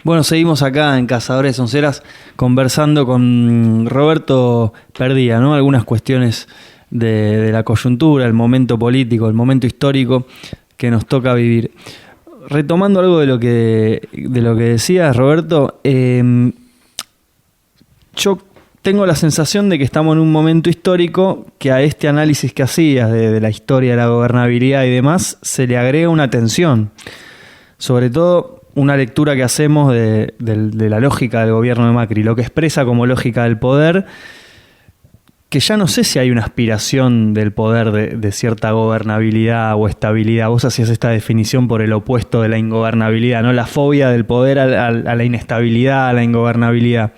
Bueno, seguimos acá en Cazadores de Sonceras conversando con Roberto Perdía, ¿no? Algunas cuestiones de la coyuntura, el momento político, el momento histórico que nos toca vivir. Retomando algo de lo que decías, Roberto, yo tengo la sensación de que estamos en un momento histórico que a este análisis que hacías de la historia de la gobernabilidad y demás se le agrega una tensión, sobre todo una lectura que hacemos de la lógica del gobierno de Macri, lo que expresa como lógica del poder, que ya no sé si hay una aspiración del poder de cierta gobernabilidad o estabilidad. Vos hacías esta definición por el opuesto de la ingobernabilidad, ¿no? La fobia del poder a la inestabilidad, a la ingobernabilidad.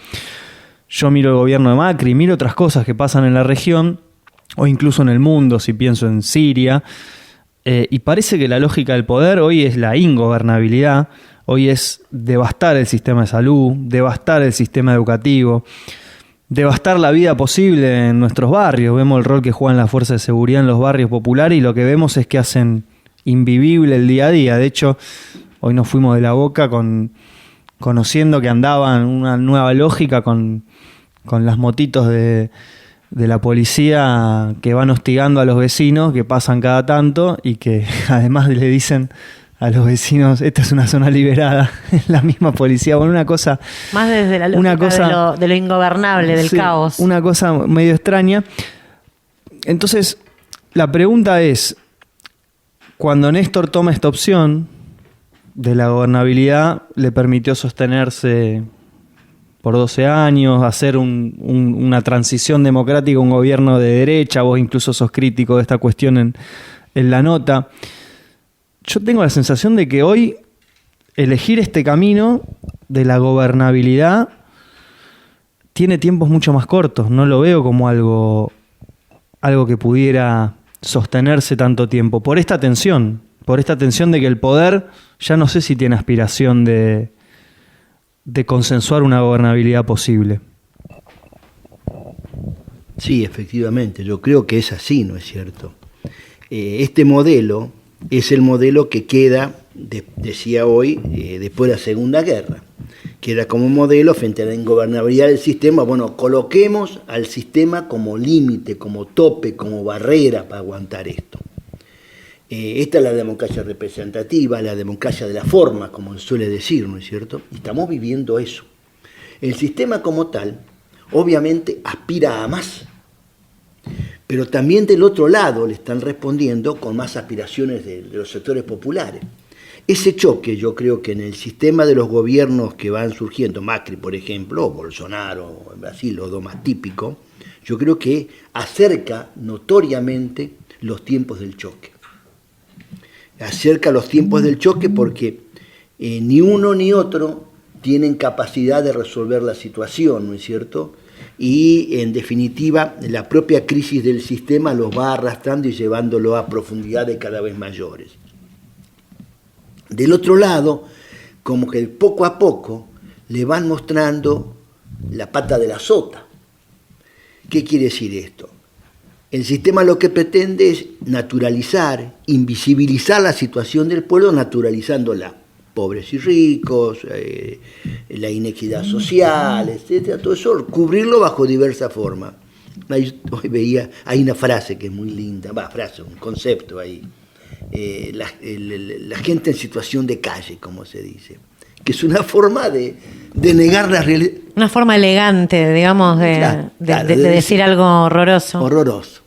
Yo miro el gobierno de Macri, miro otras cosas que pasan en la región o incluso en el mundo, si pienso en Siria, y parece que la lógica del poder hoy es la ingobernabilidad. Hoy es devastar el sistema de salud, devastar el sistema educativo, devastar la vida posible en nuestros barrios. Vemos el rol que juegan las fuerzas de seguridad en los barrios populares y lo que vemos es que hacen invivible el día a día. De hecho, hoy nos fuimos de la boca conociendo que andaban una nueva lógica con las motitos de la policía que van hostigando a los vecinos, que pasan cada tanto y que además le dicen a los vecinos, esta es una zona liberada, la misma policía. Bueno, una cosa... Más desde la lógica de lo ingobernable, del caos. Una cosa medio extraña. Entonces, la pregunta es, cuando Néstor toma esta opción de la gobernabilidad, le permitió sostenerse por 12 años, hacer una transición democrática, un gobierno de derecha. Vos incluso sos crítico de esta cuestión en la nota. Yo tengo la sensación de que hoy elegir este camino de la gobernabilidad tiene tiempos mucho más cortos. No lo veo como algo que pudiera sostenerse tanto tiempo. Por esta tensión de que el poder ya no sé si tiene aspiración de consensuar una gobernabilidad posible. Sí, efectivamente, yo creo que es así, ¿no es cierto? Este modelo es el modelo que queda, decía hoy, después de la Segunda Guerra, que era como modelo frente a la ingobernabilidad del sistema. Bueno, coloquemos al sistema como límite, como tope, como barrera para aguantar esto. Esta es la democracia representativa, la democracia de la forma, como se suele decir, ¿no es cierto? Y estamos viviendo eso. El sistema como tal, obviamente, aspira a más. Pero también del otro lado le están respondiendo con más aspiraciones de los sectores populares. Ese choque, yo creo que en el sistema de los gobiernos que van surgiendo, Macri, por ejemplo, o Bolsonaro, en Brasil, los dos más típicos, yo creo que acerca notoriamente los tiempos del choque. Acerca los tiempos del choque porque ni uno ni otro tienen capacidad de resolver la situación, ¿no es cierto? Y en definitiva la propia crisis del sistema los va arrastrando y llevándolo a profundidades cada vez mayores. Del otro lado, como que poco a poco le van mostrando la pata de la sota. ¿Qué quiere decir esto? El sistema lo que pretende es naturalizar, invisibilizar la situación del pueblo, naturalizándola. Pobres y ricos, la inequidad social, etcétera, todo eso, cubrirlo bajo diversas formas. Hoy veía, hay una frase que es muy linda, un concepto ahí, la gente en situación de calle, como se dice, que es una forma de negar la realidad. Una forma elegante, digamos, de decir algo horroroso. Horroroso.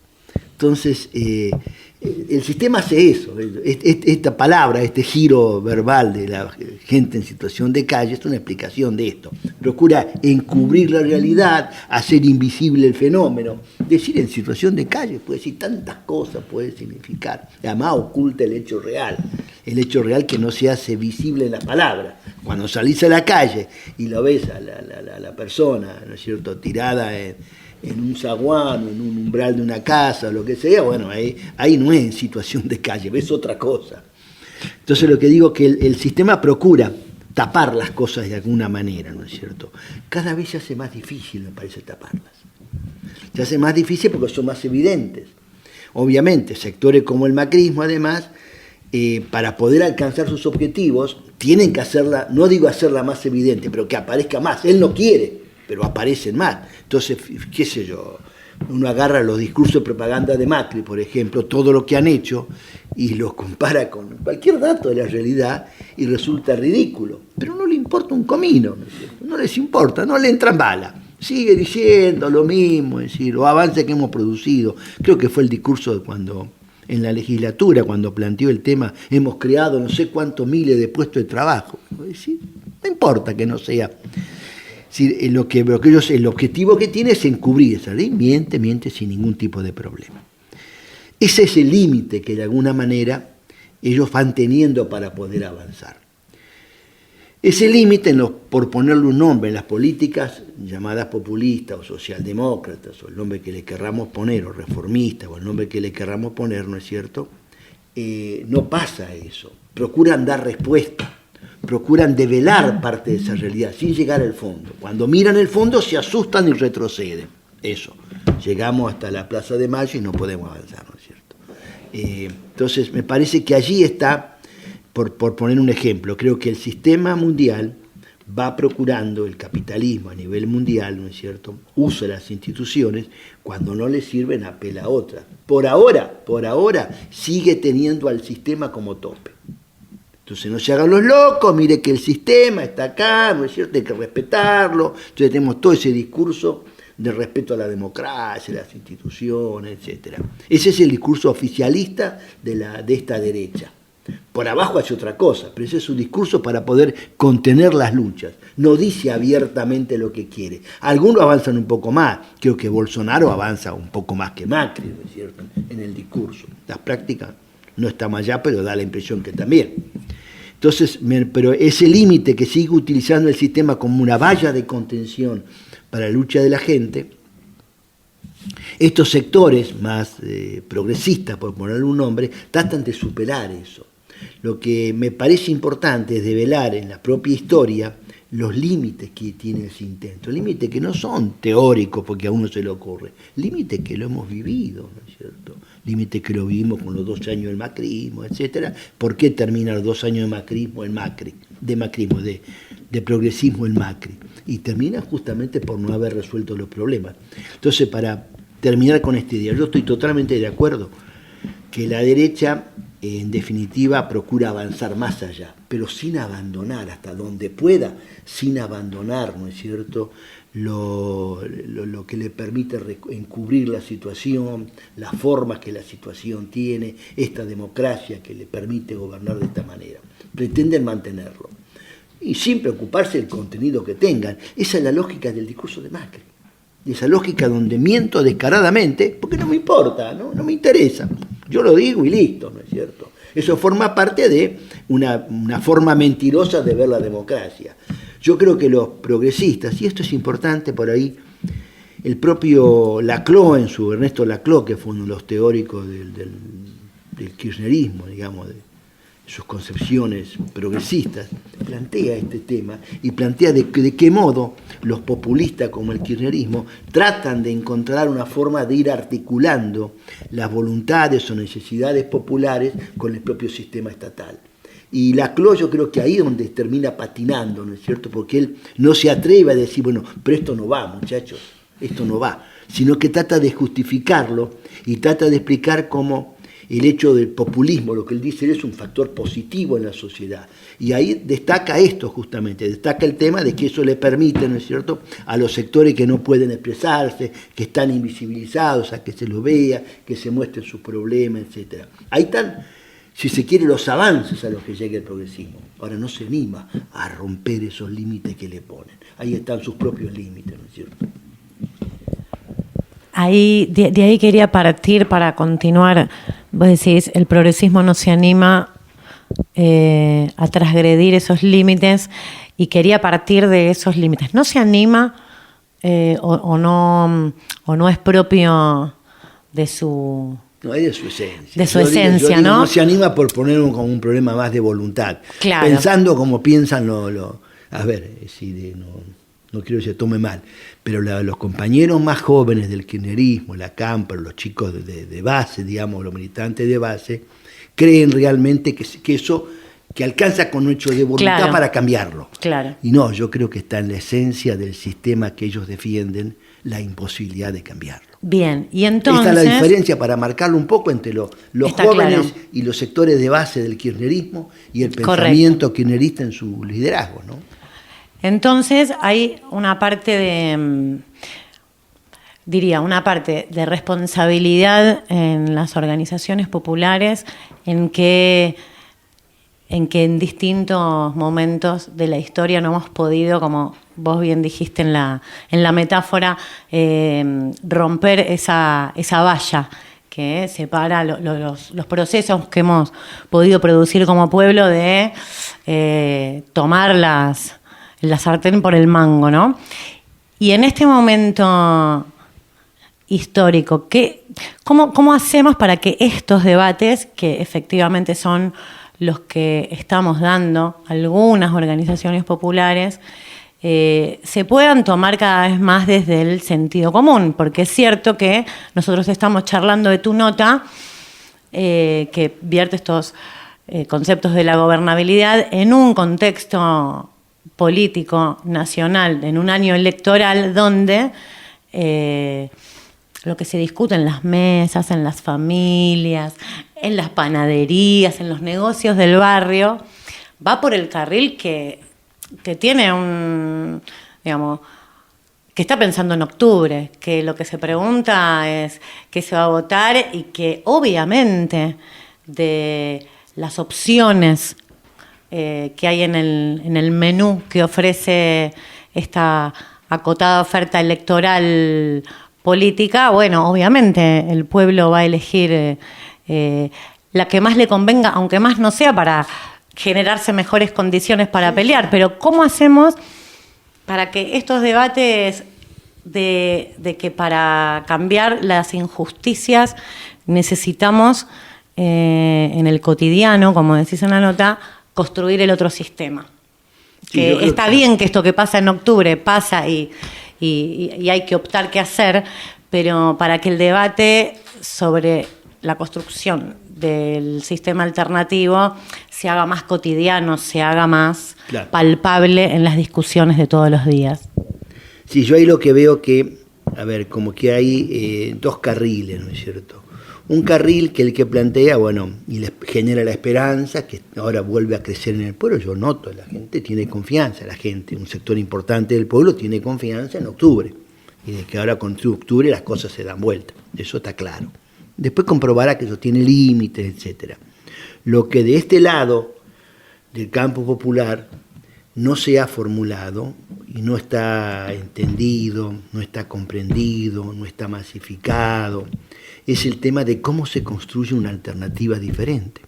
Entonces, el sistema hace eso, esta palabra, este giro verbal de la gente en situación de calle es una explicación de esto. Procura encubrir la realidad, hacer invisible el fenómeno. Decir en situación de calle puede decir tantas cosas, puede significar. Además oculta el hecho real que no se hace visible en la palabra. Cuando salís a la calle y lo ves a la persona, ¿no es cierto?, tirada en un zaguán, en un umbral de una casa, lo que sea, bueno, ahí no es en situación de calle, ves otra cosa. Entonces lo que digo es que el sistema procura tapar las cosas de alguna manera, ¿no es cierto? Cada vez se hace más difícil, me parece, taparlas. Se hace más difícil porque son más evidentes. Obviamente, sectores como el macrismo, además, para poder alcanzar sus objetivos, tienen que hacerla, no digo hacerla más evidente, pero que aparezca más. Él no quiere, pero aparecen más. Entonces, qué sé yo, uno agarra los discursos de propaganda de Macri, por ejemplo, todo lo que han hecho, y los compara con cualquier dato de la realidad y resulta ridículo. Pero no le importa un comino, no les importa, no le entran balas. Sigue diciendo lo mismo, es decir, los avances que hemos producido. Creo que fue el discurso de cuando, en la legislatura, cuando planteó el tema, hemos creado no sé cuántos miles de puestos de trabajo. Es decir, no importa que no sea. El objetivo que tiene es encubrir esa ley, miente sin ningún tipo de problema. Ese es el límite que de alguna manera ellos van teniendo para poder avanzar. Ese límite, por ponerle un nombre en las políticas llamadas populistas o socialdemócratas, o el nombre que le querramos poner, o reformistas, o el nombre que le querramos poner, ¿no es cierto? No pasa eso. Procuran dar respuesta. Procuran develar parte de esa realidad sin llegar al fondo. Cuando miran el fondo se asustan y retroceden. Eso. Llegamos hasta la Plaza de Mayo y no podemos avanzar, ¿no es cierto? Entonces me parece que allí está, por poner un ejemplo, creo que el sistema mundial va procurando, el capitalismo a nivel mundial, ¿no es cierto?, usa las instituciones, cuando no le sirven apela a otras. Por ahora sigue teniendo al sistema como tope. Entonces no se hagan los locos, mire que el sistema está acá, ¿no es cierto?, hay que respetarlo. Entonces tenemos todo ese discurso de respeto a la democracia, a las instituciones, etc. Ese es el discurso oficialista de esta derecha. Por abajo hace otra cosa, pero ese es su discurso para poder contener las luchas. No dice abiertamente lo que quiere. Algunos avanzan un poco más. Creo que Bolsonaro avanza un poco más que Macri, ¿no es cierto?, en el discurso. Las prácticas no está más allá, pero da la impresión que también. Entonces, pero ese límite que sigue utilizando el sistema como una valla de contención para la lucha de la gente, estos sectores más progresistas, por ponerle un nombre, tratan de superar eso. Lo que me parece importante es develar en la propia historia los límites que tiene ese intento, límites que no son teóricos porque a uno se le ocurre, límites que lo hemos vivido, ¿no es cierto? Límites que lo vivimos con los 2 años del macrismo, etcétera. ¿Por qué terminan los 2 años de macrismo en Macri? De progresismo en Macri. Y termina justamente por no haber resuelto los problemas. Entonces, para terminar con esta idea, yo estoy totalmente de acuerdo que la derecha, en definitiva, procura avanzar más allá, pero sin abandonar, hasta donde pueda, sin abandonar, ¿no es cierto?, lo que le permite encubrir la situación, las formas que la situación tiene, esta democracia que le permite gobernar de esta manera. Pretenden mantenerlo. Y sin preocuparse del contenido que tengan. Esa es la lógica del discurso de Macri. Esa lógica donde miento descaradamente, porque no me importa, no me interesa. Yo lo digo y listo, ¿no es cierto? Eso forma parte de una forma mentirosa de ver la democracia. Yo creo que los progresistas, y esto es importante por ahí, el propio Laclau, Ernesto Laclau, que fue uno de los teóricos del kirchnerismo, digamos, de sus concepciones progresistas, plantea este tema y plantea de qué modo los populistas como el kirchnerismo tratan de encontrar una forma de ir articulando las voluntades o necesidades populares con el propio sistema estatal. Y Laclau, yo creo que ahí es donde termina patinando, ¿no es cierto? Porque él no se atreve a decir, bueno, pero esto no va, muchachos, esto no va, sino que trata de justificarlo y trata de explicar cómo el hecho del populismo, lo que él dice, es un factor positivo en la sociedad. Y ahí destaca esto justamente, destaca el tema de que eso le permite, ¿no es cierto?, a los sectores que no pueden expresarse, que están invisibilizados, a que se los vea, que se muestren sus problemas, etc. Ahí están, si se quiere, los avances a los que llega el progresismo. Ahora no se anima a romper esos límites que le ponen. Ahí están sus propios límites, ¿no es cierto? Ahí, de ahí quería partir para continuar. Vos decís, el progresismo no se anima a transgredir esos límites, y quería partir de esos límites. ¿No se anima o no es propio de su... No, es de su esencia. De su esencia, digo, ¿no? No se anima por poner como un problema más de voluntad. Claro. Pensando como piensan a ver, no quiero que se tome mal, pero los compañeros más jóvenes del kirchnerismo, la Cámpora, los chicos de base, digamos, los militantes de base, creen realmente que eso que alcanza con un hecho de voluntad Claro. para cambiarlo. Claro. Y no, yo creo que está en la esencia del sistema que ellos defienden, la imposibilidad de cambiarlo. Bien, y entonces... Esta es la diferencia para marcarlo un poco entre los Está jóvenes claro. y los sectores de base del kirchnerismo y el Correcto. pensamiento kirchnerista en su liderazgo, ¿no? Entonces hay una parte diría, una parte de responsabilidad en las organizaciones populares en que en distintos momentos de la historia no hemos podido, como vos bien dijiste en la metáfora, romper esa valla que separa los procesos que hemos podido producir como pueblo de tomar la sartén por el mango, ¿no? Y en este momento histórico, ¿cómo hacemos para que estos debates, que efectivamente son los que estamos dando algunas organizaciones populares, se puedan tomar cada vez más desde el sentido común? Porque es cierto que nosotros estamos charlando de tu nota, que vierte estos conceptos de la gobernabilidad en un contexto político nacional, en un año electoral donde lo que se discute en las mesas, en las familias, en las panaderías, en los negocios del barrio, va por el carril que tiene que está pensando en octubre, que lo que se pregunta es qué se va a votar y que obviamente de las opciones que hay en el menú que ofrece esta acotada oferta electoral política, bueno, obviamente el pueblo va a elegir la que más le convenga, aunque más no sea para generarse mejores condiciones para pelear. Pero ¿cómo hacemos para que estos debates de que para cambiar las injusticias necesitamos en el cotidiano, como decís en la nota, construir el otro sistema? Sí, Que está bien que esto que pasa en octubre pasa y hay que optar qué hacer, pero para que el debate sobre la construcción del sistema alternativo se haga más cotidiano, se haga más palpable en las discusiones de todos los días. Sí, yo ahí lo que veo que, como que hay dos carriles, ¿no es cierto? Un carril que el que plantea, bueno, y les genera la esperanza, que ahora vuelve a crecer en el pueblo. Yo noto, la gente tiene confianza, un sector importante del pueblo tiene confianza en octubre. Y de que ahora con octubre las cosas se dan vuelta. Eso está claro. Después comprobará que eso tiene límites, etcétera. Lo que de este lado del campo popular no se ha formulado y no está entendido, no está comprendido, no está masificado, es el tema de cómo se construye una alternativa diferente.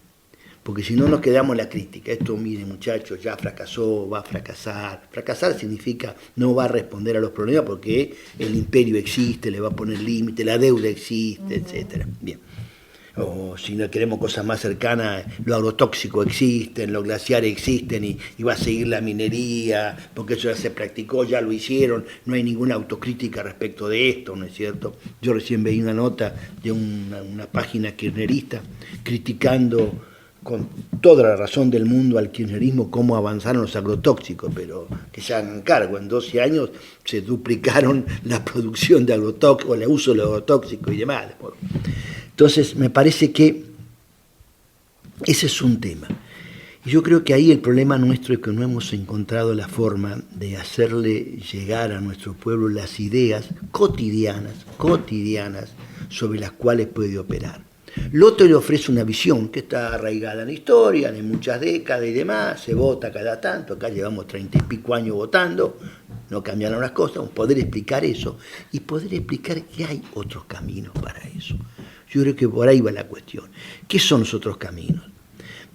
Porque si no nos quedamos en la crítica. Esto, miren muchachos, ya fracasó, va a fracasar. Fracasar significa no va a responder a los problemas porque el imperio existe, le va a poner límite, la deuda existe, etcétera. Bien. O si no queremos cosas más cercanas, lo agrotóxico existen, los glaciares existen y va a seguir la minería, porque eso ya se practicó, ya lo hicieron, no hay ninguna autocrítica respecto de esto, ¿no es cierto? Yo recién veí una nota de una página kirchnerista criticando con toda la razón del mundo al kirchnerismo cómo avanzaron los agrotóxicos, pero que se hagan cargo, en 12 años se duplicaron la producción de agrotóxicos, el uso de los agrotóxicos y demás. Entonces, me parece que ese es un tema. Y yo creo que ahí el problema nuestro es que no hemos encontrado la forma de hacerle llegar a nuestro pueblo las ideas cotidianas sobre las cuales puede operar. Lo otro le ofrece una visión que está arraigada en la historia, en muchas décadas y demás, se vota cada tanto, acá llevamos 30 y pico años votando, no cambiaron las cosas, poder explicar eso y poder explicar que hay otros caminos para eso. Yo creo que por ahí va la cuestión. ¿Qué son los otros caminos?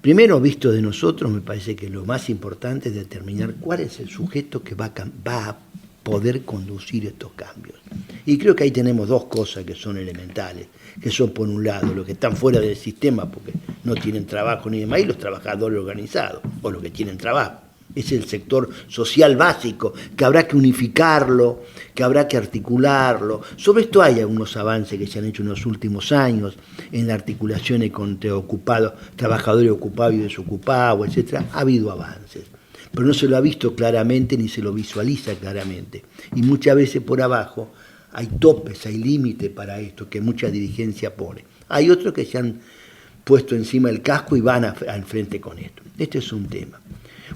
Primero, visto de nosotros, me parece que lo más importante es determinar cuál es el sujeto que va a poder conducir estos cambios. Y creo que ahí tenemos dos cosas que son elementales, que son por un lado los que están fuera del sistema porque no tienen trabajo ni demás, y los trabajadores organizados, o los que tienen trabajo, es el sector social básico, que habrá que unificarlo, que habrá que articularlo. Sobre esto hay algunos avances que se han hecho en los últimos años, en la articulación entre ocupados, trabajadores ocupados y desocupados, etcétera. Ha habido avances, pero no se lo ha visto claramente ni se lo visualiza claramente. Y muchas veces por abajo hay topes, hay límites para esto que mucha dirigencia pone. Hay otros que se han puesto encima del casco y van al frente con esto. Este es un tema.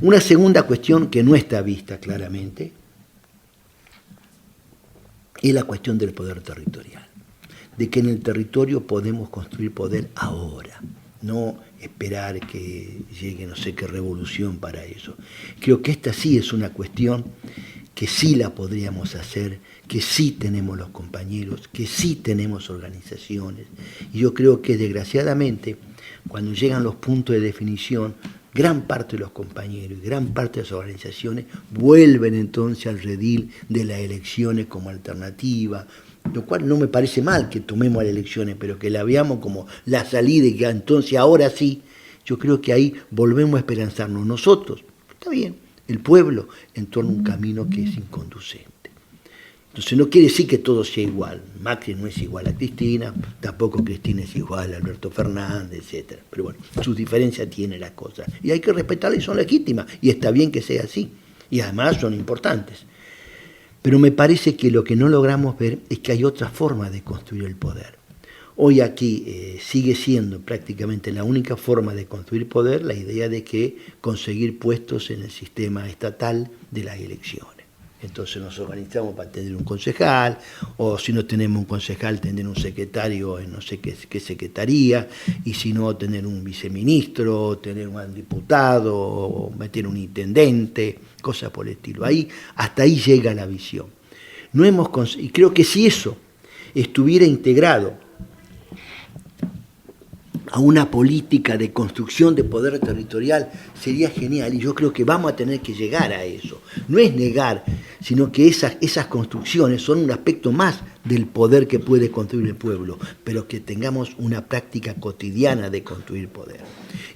Una segunda cuestión que no está vista claramente es la cuestión del poder territorial, de que en el territorio podemos construir poder ahora, no esperar que llegue no sé qué revolución para eso. Creo que esta sí es una cuestión que sí la podríamos hacer, que sí tenemos los compañeros, que sí tenemos organizaciones. Y yo creo que desgraciadamente, cuando llegan los puntos de definición, gran parte de los compañeros y gran parte de las organizaciones vuelven entonces al redil de las elecciones como alternativa, lo cual no me parece mal que tomemos las elecciones, pero que la veamos como la salida y que entonces ahora sí, yo creo que ahí volvemos a esperanzarnos nosotros, está bien, el pueblo, en torno a un camino que es inconducente. Entonces no quiere decir que todo sea igual. Macri no es igual a Cristina, tampoco Cristina es igual a Alberto Fernández, etc. Pero bueno, sus diferencias tiene la cosa. Y hay que respetarlas y son legítimas. Y está bien que sea así. Y además son importantes. Pero me parece que lo que no logramos ver es que hay otra forma de construir el poder. Hoy aquí sigue siendo prácticamente la única forma de construir poder la idea de que conseguir puestos en el sistema estatal de las elecciones. Entonces nos organizamos para tener un concejal, o si no tenemos un concejal, tener un secretario en no sé qué secretaría, y si no, tener un viceministro, tener un diputado, o meter un intendente, cosas por el estilo. Hasta ahí llega la visión. Y creo que si eso estuviera integrado a una política de construcción de poder territorial, sería genial, y yo creo que vamos a tener que llegar a eso. No es negar, sino que esas construcciones son un aspecto más del poder que puede construir el pueblo, pero que tengamos una práctica cotidiana de construir poder.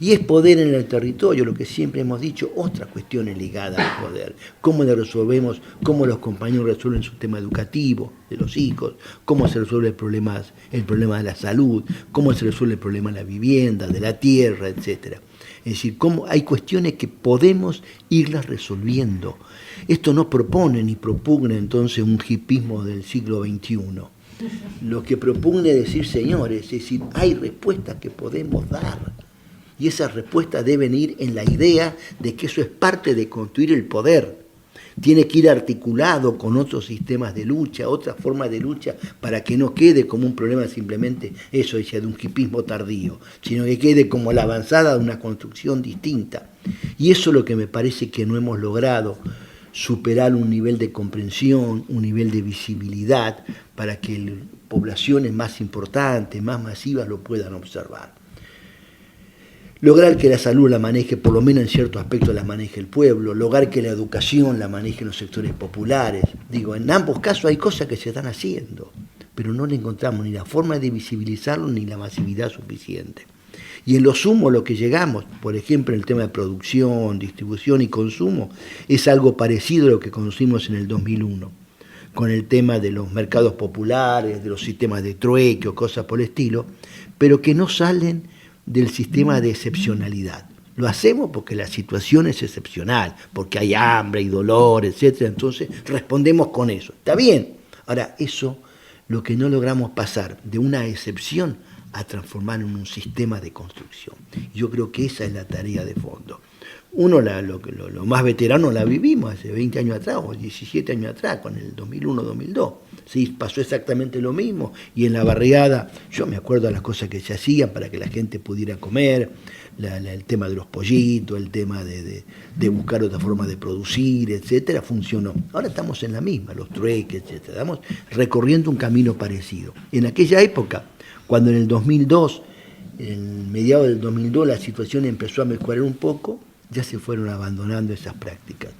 Y es poder en el territorio, lo que siempre hemos dicho, otras cuestiones ligadas al poder. Cómo le resolvemos, cómo los compañeros resuelven su tema educativo de los hijos, cómo se resuelve el problema de la salud, cómo se resuelve el problema de la vivienda, de la tierra, etc. Es decir, cómo hay cuestiones que podemos irlas resolviendo. Esto no propone ni propugna entonces un hipismo del siglo XXI. Lo que propugna es decir, señores, es decir, hay respuestas que podemos dar. Y esas respuestas deben ir en la idea de que eso es parte de construir el poder. Tiene que ir articulado con otros sistemas de lucha, otras formas de lucha, para que no quede como un problema simplemente eso, decía, de un hipismo tardío, sino que quede como la avanzada de una construcción distinta. Y eso es lo que me parece que no hemos logrado, superar un nivel de comprensión, un nivel de visibilidad, para que poblaciones más importantes, más masivas lo puedan observar. Lograr que la salud la maneje, por lo menos en ciertos aspectos la maneje el pueblo, lograr que la educación la manejen los sectores populares. Digo, en ambos casos hay cosas que se están haciendo, pero no le encontramos ni la forma de visibilizarlo ni la masividad suficiente. Y en lo sumo lo que llegamos, por ejemplo, en el tema de producción, distribución y consumo, es algo parecido a lo que conocimos en el 2001, con el tema de los mercados populares, de los sistemas de trueque o cosas por el estilo, pero que no salen del sistema de excepcionalidad. Lo hacemos porque la situación es excepcional, porque hay hambre y dolor, etcétera. Entonces respondemos con eso. Está bien. Ahora, eso lo que no logramos pasar de una excepción a transformar en un sistema de construcción. Yo creo que esa es la tarea de fondo. Uno, lo más veterano la vivimos hace 20 años atrás o 17 años atrás, con el 2001-2002. Sí, pasó exactamente lo mismo. Y en la barriada, yo me acuerdo de las cosas que se hacían para que la gente pudiera comer, el tema de los pollitos, el tema de buscar otra forma de producir, etcétera, funcionó. Ahora estamos en la misma, los trueques, etcétera. Estamos recorriendo un camino parecido. En aquella época, cuando en el 2002, en mediados del 2002, la situación empezó a mejorar un poco, ya se fueron abandonando esas prácticas.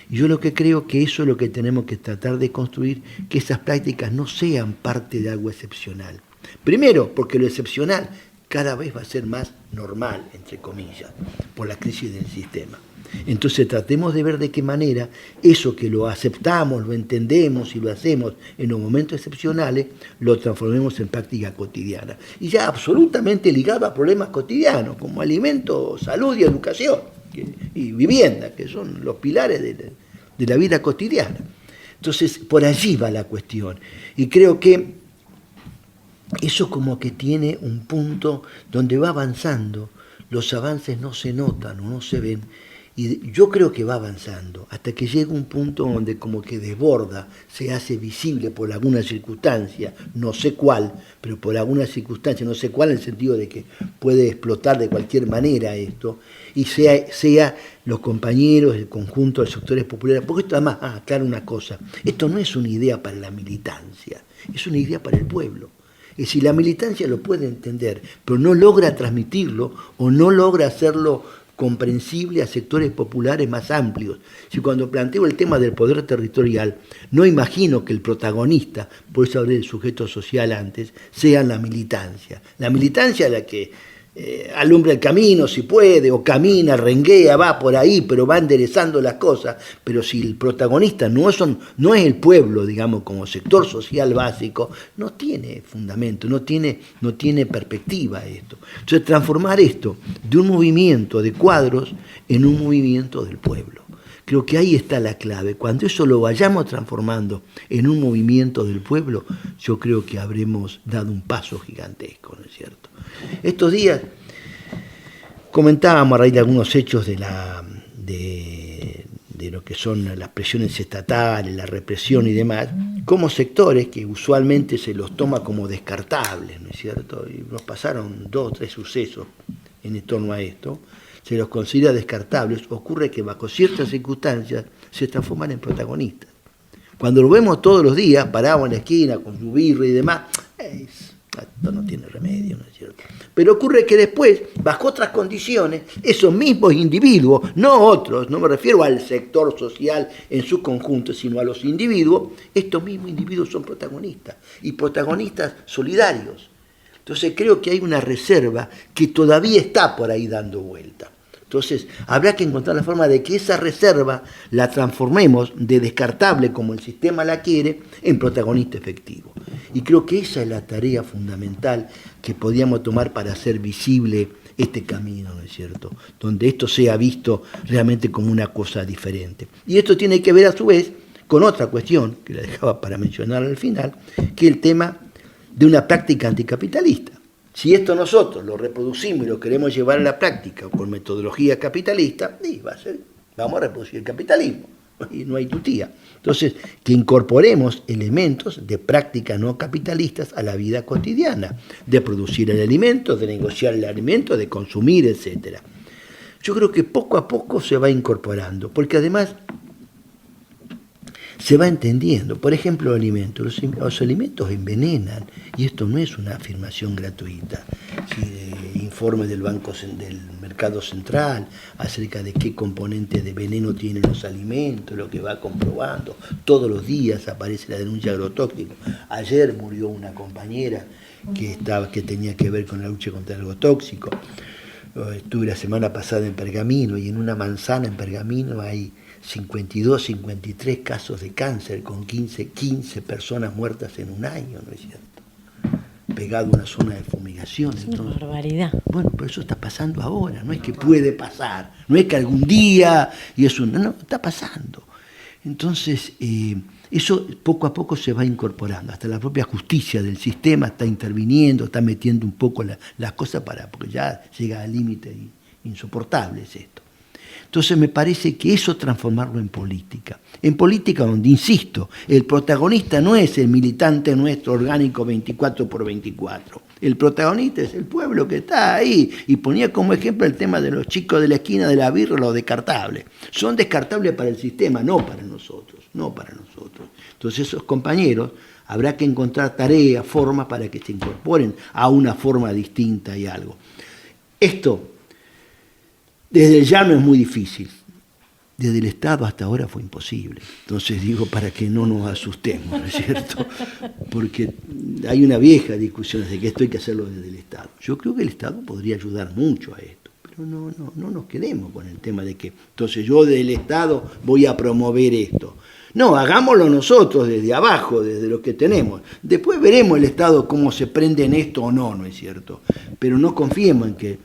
Y yo lo que creo que eso es lo que tenemos que tratar de construir, que esas prácticas no sean parte de algo excepcional. Primero, porque lo excepcional cada vez va a ser más normal, entre comillas, por la crisis del sistema. Entonces tratemos de ver de qué manera eso que lo aceptamos, lo entendemos y lo hacemos en los momentos excepcionales, lo transformemos en práctica cotidiana. Y ya absolutamente ligado a problemas cotidianos, como alimento, salud y educación, y vivienda, que son los pilares de la vida cotidiana. Entonces, por allí va la cuestión. Y creo que eso como que tiene un punto donde va avanzando, los avances no se notan o no se ven, y yo creo que va avanzando, hasta que llega un punto donde como que desborda, se hace visible por alguna circunstancia, no sé cuál, pero por alguna circunstancia, no sé cuál en el sentido de que puede explotar de cualquier manera esto, y sea los compañeros, el conjunto de sectores populares, porque esto además, claro una cosa, esto no es una idea para la militancia, es una idea para el pueblo. Es decir, la militancia lo puede entender, pero no logra transmitirlo o no logra hacerlo comprensible a sectores populares más amplios. Si cuando planteo el tema del poder territorial, no imagino que el protagonista, por eso hablé del sujeto social antes, sea la militancia. La militancia es la que alumbra el camino si puede, o camina, renguea, va por ahí, pero va enderezando las cosas. Pero si el protagonista no es el pueblo, digamos, como sector social básico, no tiene fundamento, no tiene perspectiva esto. Entonces, transformar esto de un movimiento de cuadros en un movimiento del pueblo. Creo que ahí está la clave. Cuando eso lo vayamos transformando en un movimiento del pueblo, yo creo que habremos dado un paso gigantesco, ¿no es cierto? Estos días comentábamos a raíz de algunos hechos de lo que son las presiones estatales, la represión y demás, como sectores que usualmente se los toma como descartables, ¿no es cierto? Y nos pasaron 2 o 3 sucesos en torno a esto. Se los considera descartables, ocurre que bajo ciertas circunstancias se transforman en protagonistas. Cuando lo vemos todos los días, parado en la esquina con su birra y demás, esto no tiene remedio, ¿no es cierto? Pero ocurre que después, bajo otras condiciones, esos mismos individuos, no otros, no me refiero al sector social en su conjunto, sino a los individuos, estos mismos individuos son protagonistas, y protagonistas solidarios. Entonces creo que hay una reserva que todavía está por ahí dando vuelta. Entonces, habrá que encontrar la forma de que esa reserva la transformemos de descartable, como el sistema la quiere, en protagonista efectivo. Y creo que esa es la tarea fundamental que podíamos tomar para hacer visible este camino, ¿no es cierto? Donde esto sea visto realmente como una cosa diferente. Y esto tiene que ver, a su vez, con otra cuestión, que la dejaba para mencionar al final, que es el tema de una práctica anticapitalista. Si esto nosotros lo reproducimos y lo queremos llevar a la práctica con metodología capitalista, vamos a reproducir el capitalismo, y no hay tutía. Entonces, que incorporemos elementos de práctica no capitalistas a la vida cotidiana, de producir el alimento, de negociar el alimento, de consumir, etc. Yo creo que poco a poco se va incorporando, porque además se va entendiendo. Por ejemplo, los alimentos envenenan, y esto no es una afirmación gratuita. Informe del Mercado Central acerca de qué componentes de veneno tienen los alimentos, lo que va comprobando. Todos los días aparece la denuncia de agrotóxico. Ayer murió una compañera que tenía que ver con la lucha contra el agrotóxico. Estuve la semana pasada en Pergamino, y en una manzana en Pergamino hay 52, 53 casos de cáncer con 15 personas muertas en un año, ¿no es cierto? Pegado a una zona de fumigación. Es una barbaridad. Bueno, pero eso está pasando ahora, no es que puede pasar, no es que algún día, no, está pasando. Entonces, eso poco a poco se va incorporando, hasta la propia justicia del sistema está interviniendo, está metiendo un poco las cosas porque ya llega al límite insoportable es esto. Entonces me parece que eso transformarlo en política donde, insisto, el protagonista no es el militante nuestro orgánico 24x24, el protagonista es el pueblo que está ahí, y ponía como ejemplo el tema de los chicos de la esquina de la birra, los descartables. Son descartables para el sistema, no para nosotros. Entonces esos compañeros habrá que encontrar tareas, formas para que se incorporen a una forma distinta y algo. Esto desde el llano es muy difícil, desde el Estado hasta ahora fue imposible. Entonces digo, para que no nos asustemos, ¿no es cierto? Porque hay una vieja discusión de que esto hay que hacerlo desde el Estado. Yo creo que el Estado podría ayudar mucho a esto, pero Pero no nos quedemos con el tema de que entonces yo del Estado voy a promover esto. No, hagámoslo nosotros desde abajo, desde lo que tenemos. Después veremos el Estado cómo se prende en esto o no, ¿no es cierto? Pero no confiemos en que,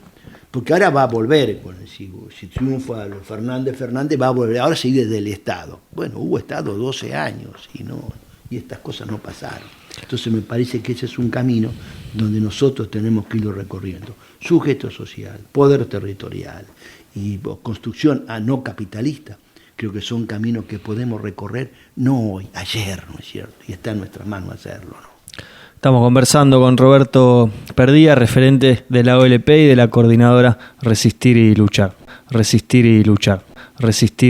porque ahora va a volver, si triunfa Fernández va a volver, ahora sí desde el Estado. Bueno, hubo Estado 12 años y estas cosas no pasaron. Entonces me parece que ese es un camino donde nosotros tenemos que irlo recorriendo. Sujeto social, poder territorial y construcción no capitalista. Creo que son caminos que podemos recorrer, no hoy, ayer, ¿no es cierto? Y está en nuestras manos hacerlo, ¿no? Estamos conversando con Roberto Perdía, referente de la OLP y de la coordinadora Resistir y Luchar. Resistir y Luchar. Resistir